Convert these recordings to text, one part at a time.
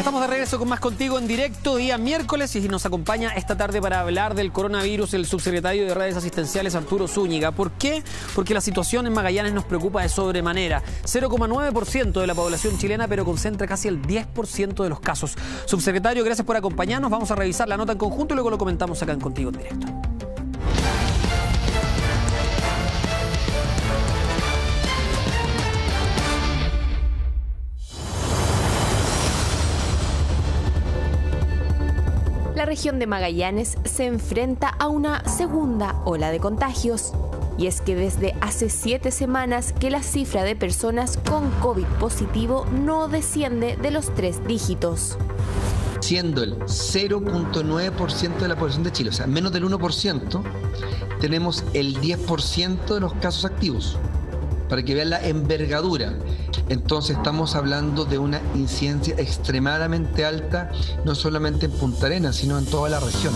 Estamos de regreso con más Contigo en Directo, día miércoles, y nos acompaña esta tarde para hablar del coronavirus el subsecretario de Redes Asistenciales, Arturo Zúñiga. ¿Por qué? Porque la situación en Magallanes nos preocupa de sobremanera. 0,9% de la población chilena, pero concentra casi el 10% de los casos. Subsecretario, gracias por acompañarnos. Vamos a revisar la nota en conjunto y luego lo comentamos acá en Contigo en Directo. La región de Magallanes se enfrenta a una segunda ola de contagios. Y es que desde hace 7 semanas que la cifra de personas con COVID positivo no desciende de los 3 dígitos. Siendo el 0,9% de la población de Chile, o sea, menos del 1%, tenemos el 10% de los casos activos. Para que vean la envergadura. Entonces estamos hablando de una incidencia extremadamente alta, no solamente en Punta Arenas, sino en toda la región.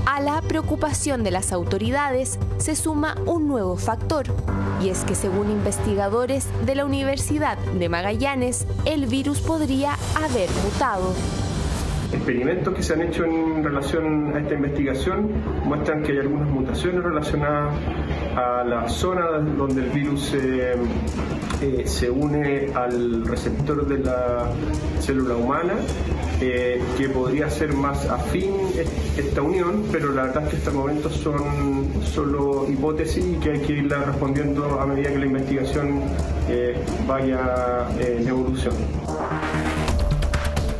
A la preocupación de las autoridades se suma un nuevo factor, y es que según investigadores de la Universidad de Magallanes, el virus podría haber mutado. Experimentos que se han hecho en relación a esta investigación muestran que hay algunas mutaciones relacionadas a la zona donde el virus se une al receptor de la célula humana, que podría ser más afín esta unión, pero la verdad es que hasta el momento son solo hipótesis y que hay que irla respondiendo a medida que la investigación vaya en evolución.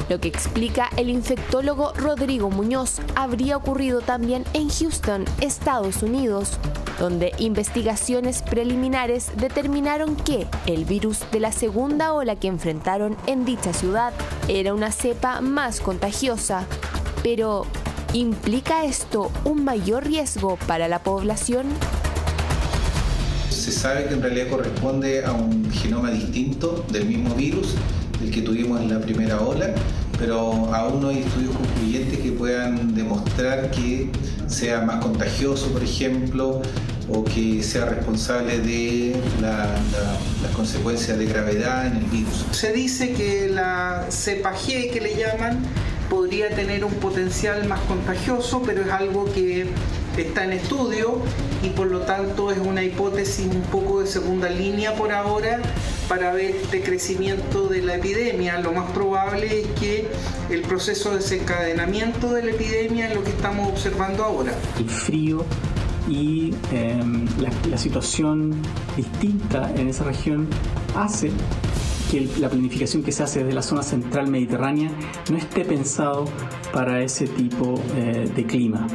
Lo que explica el infectólogo Rodrigo Muñoz habría ocurrido también en Houston, Estados Unidos, donde investigaciones preliminares determinaron que el virus de la segunda ola que enfrentaron en dicha ciudad era una cepa más contagiosa. Pero, ¿implica esto un mayor riesgo para la población? Se sabe que en realidad corresponde a un genoma distinto del mismo virus del que tuvimos en la primera ola, pero aún no hay estudios concluyentes que puedan demostrar que sea más contagioso, por ejemplo, o que sea responsable de las consecuencias de gravedad en el virus. Se dice que la cepa G, que le llaman, podría tener un potencial más contagioso, pero es algo que está en estudio y por lo tanto es una hipótesis un poco de segunda línea por ahora para ver este crecimiento de la epidemia. Lo más probable es que el proceso de desencadenamiento de la epidemia es lo que estamos observando ahora. El frío y la situación distinta en esa región hace que la planificación que se hace desde la zona central mediterránea no esté pensado para ese tipo de clima.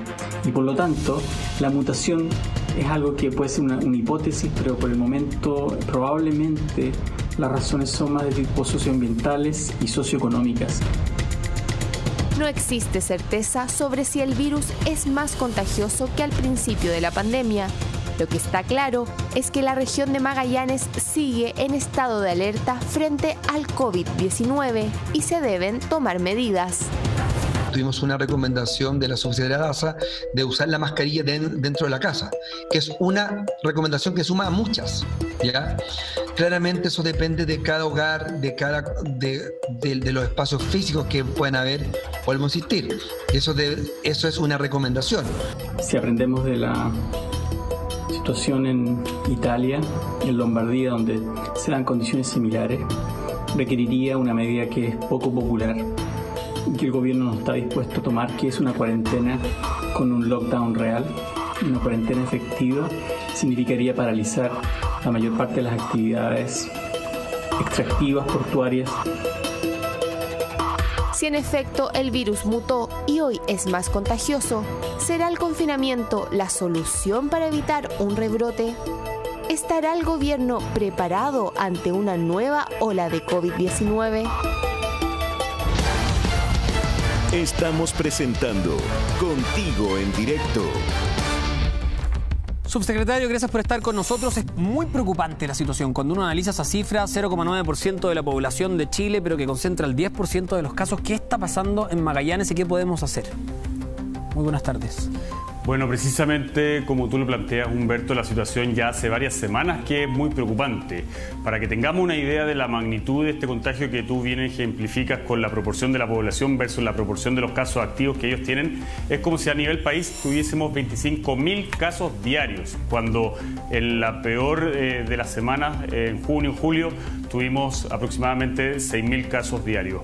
Y por lo tanto, la mutación es algo que puede ser una hipótesis, pero por el momento probablemente las razones son más de tipo socioambientales y socioeconómicas. No existe certeza sobre si el virus es más contagioso que al principio de la pandemia. Lo que está claro es que la región de Magallanes sigue en estado de alerta frente al COVID-19 y se deben tomar medidas. Tuvimos una recomendación de la Sociedad de ASA de usar la mascarilla dentro de la casa, que es una recomendación que suma a muchas, ¿ya? Claramente eso depende de cada hogar, de los espacios físicos que pueden haber, vuelvo a insistir, eso es una recomendación. Si aprendemos de la situación en Italia, en Lombardía, donde se dan condiciones similares, requeriría una medida que es poco popular y que el gobierno no está dispuesto a tomar, que es una cuarentena con un lockdown real. Una cuarentena efectiva significaría paralizar la mayor parte de las actividades extractivas, portuarias. Si en efecto el virus mutó y hoy es más contagioso, ¿será el confinamiento la solución para evitar un rebrote? ¿Estará el gobierno preparado ante una nueva ola de COVID-19? Estamos presentando Contigo en Directo. Subsecretario, gracias por estar con nosotros. Es muy preocupante la situación. Cuando uno analiza esa cifra, 0,9% de la población de Chile, pero que concentra el 10% de los casos. ¿Qué está pasando en Magallanes y qué podemos hacer? Muy buenas tardes. Bueno, precisamente como tú lo planteas, Humberto, la situación ya hace varias semanas que es muy preocupante. Para que tengamos una idea de la magnitud de este contagio que tú bien ejemplificas con la proporción de la población versus la proporción de los casos activos que ellos tienen, es como si a nivel país tuviésemos 25.000 casos diarios, cuando en la peor de las semanas, en junio, julio, tuvimos aproximadamente 6.000 casos diarios.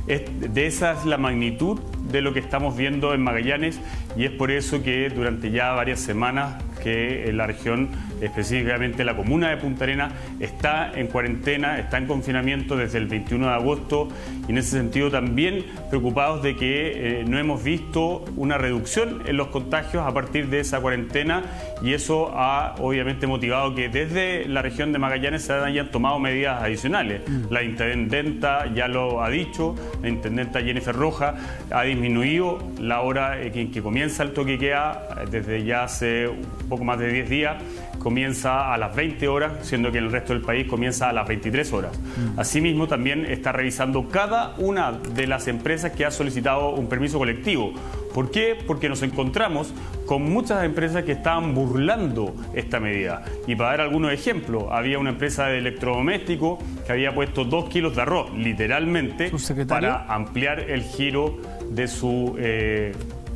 De esa es la magnitud de lo que estamos viendo en Magallanes, y es por eso que durante ya varias semanas que la región, específicamente la comuna de Punta Arenas, está en cuarentena, está en confinamiento desde el 21 de agosto, y en ese sentido también preocupados de que no hemos visto una reducción en los contagios a partir de esa cuarentena, y eso ha obviamente motivado que desde la región de Magallanes se hayan tomado medidas adicionales. La intendenta ya lo ha dicho, la intendenta Jennifer Rojas ha disminuido la hora en que comienza el toque de queda desde ya hace un poco más de 10 días, comienza a las 20 horas, siendo que en el resto del país comienza a las 23 horas. Asimismo, también está revisando cada una de las empresas que ha solicitado un permiso colectivo. ¿Por qué? Porque nos encontramos con muchas empresas que estaban burlando esta medida. Y para dar algunos ejemplos, había una empresa de electrodoméstico que había puesto 2 kilos de arroz, literalmente, para ampliar el giro de su...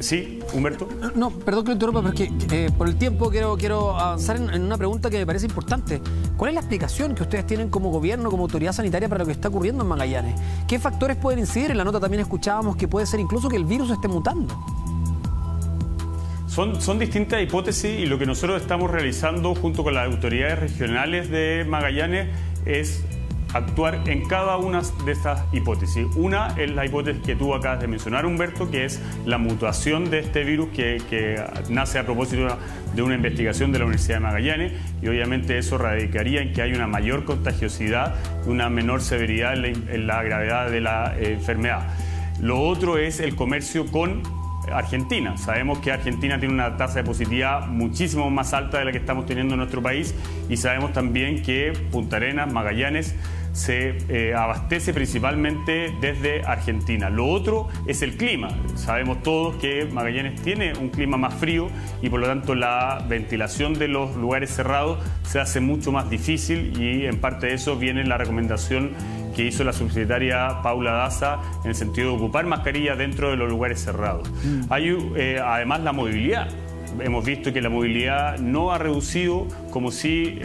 Sí, Humberto. No, perdón que lo interrumpa, pero es que por el tiempo quiero avanzar en una pregunta que me parece importante. ¿Cuál es la explicación que ustedes tienen como gobierno, como autoridad sanitaria para lo que está ocurriendo en Magallanes? ¿Qué factores pueden incidir? En la nota también escuchábamos que puede ser incluso que el virus esté mutando. Son distintas hipótesis, y lo que nosotros estamos realizando junto con las autoridades regionales de Magallanes es actuar en cada una de estas hipótesis. Una es la hipótesis que tú acabas de mencionar, Humberto, que es la mutación de este virus que nace a propósito de una investigación de la Universidad de Magallanes, y obviamente eso radicaría en que hay una mayor contagiosidad y una menor severidad en la gravedad de la enfermedad. Lo otro es el comercio con Argentina. Sabemos que Argentina tiene una tasa de positividad muchísimo más alta de la que estamos teniendo en nuestro país, y sabemos también que Punta Arenas, Magallanes, se abastece principalmente desde Argentina. Lo otro es el clima. Sabemos todos que Magallanes tiene un clima más frío, y por lo tanto la ventilación de los lugares cerrados se hace mucho más difícil, y en parte de eso viene la recomendación que hizo la subsecretaria Paula Daza en el sentido de ocupar mascarillas dentro de los lugares cerrados. Hay además la movilidad. Hemos visto que la movilidad no ha reducido como sí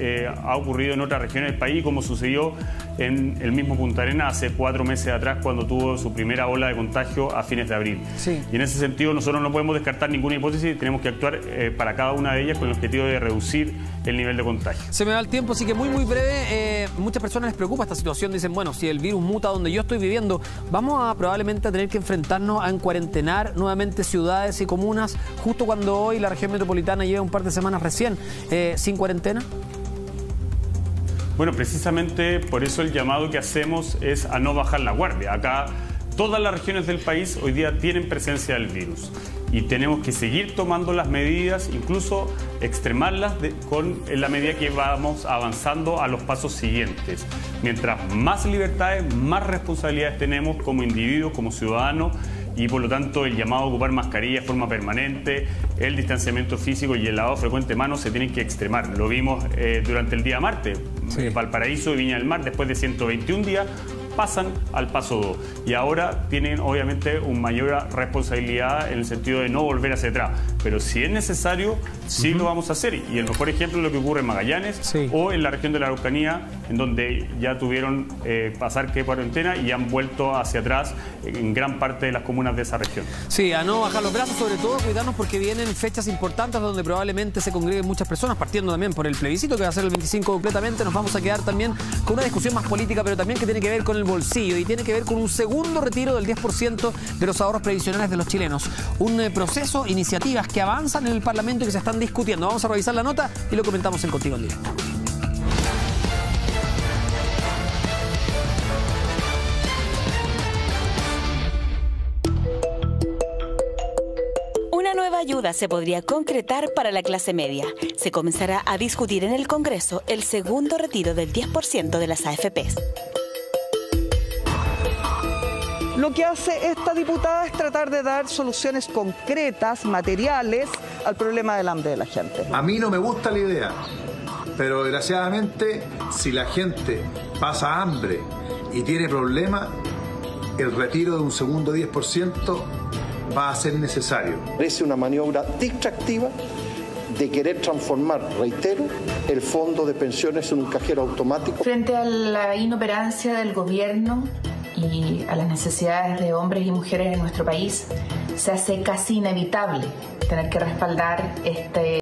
ha ocurrido en otras regiones del país, como sucedió en el mismo Punta Arenas hace 4 meses atrás, cuando tuvo su primera ola de contagio a fines de abril. Sí. Y en ese sentido nosotros no podemos descartar ninguna hipótesis, tenemos que actuar para cada una de ellas con el objetivo de reducir el nivel de contagio. Se me va el tiempo, así que muy breve. Muchas personas les preocupa esta situación. Dicen, bueno, si el virus muta donde yo estoy viviendo, vamos a probablemente tener que enfrentarnos a cuarentenar nuevamente ciudades y comunas, justo cuando hoy la región metropolitana lleva un par de semanas recién sin cuarentena. Bueno, precisamente por eso el llamado que hacemos es a no bajar la guardia. Acá todas las regiones del país hoy día tienen presencia del virus, y tenemos que seguir tomando las medidas, incluso extremarlas en la medida que vamos avanzando a los pasos siguientes. Mientras más libertades, más responsabilidades tenemos como individuos, como ciudadanos, y por lo tanto el llamado a ocupar mascarilla de forma permanente, el distanciamiento físico y el lavado frecuente de manos se tienen que extremar. Lo vimos durante el día martes. Sí. Valparaíso y Viña del Mar, después de 121 días, pasan al paso 2, y ahora tienen obviamente una mayor responsabilidad en el sentido de no volver hacia atrás, pero si es necesario sí lo vamos a hacer, y el mejor ejemplo es lo que ocurre en Magallanes o en la región de la Araucanía, en donde ya tuvieron pasar que cuarentena y han vuelto hacia atrás en gran parte de las comunas de esa región. Sí, a no bajar los brazos, sobre todo cuidarnos porque vienen fechas importantes donde probablemente se congreguen muchas personas, partiendo también por el plebiscito que va a ser el 25 completamente. Nos vamos a quedar también con una discusión más política, pero también que tiene que ver con el bolsillo, y tiene que ver con un segundo retiro del 10% de los ahorros previsionales de los chilenos. Un proceso, iniciativas que avanzan en el Parlamento y que se están discutiendo. Vamos a revisar la nota y lo comentamos en Contigo en Directo. Una nueva ayuda se podría concretar para la clase media. Se comenzará a discutir en el Congreso el segundo retiro del 10% de las AFPs. Lo que hace esta diputada es tratar de dar soluciones concretas, materiales, al problema del hambre de la gente. A mí no me gusta la idea, pero desgraciadamente, si la gente pasa hambre y tiene problemas, el retiro de un segundo 10% va a ser necesario. Parece una maniobra distractiva de querer transformar, reitero, el fondo de pensiones en un cajero automático. Frente a la inoperancia del gobierno y a las necesidades de hombres y mujeres en nuestro país, se hace casi inevitable tener que respaldar este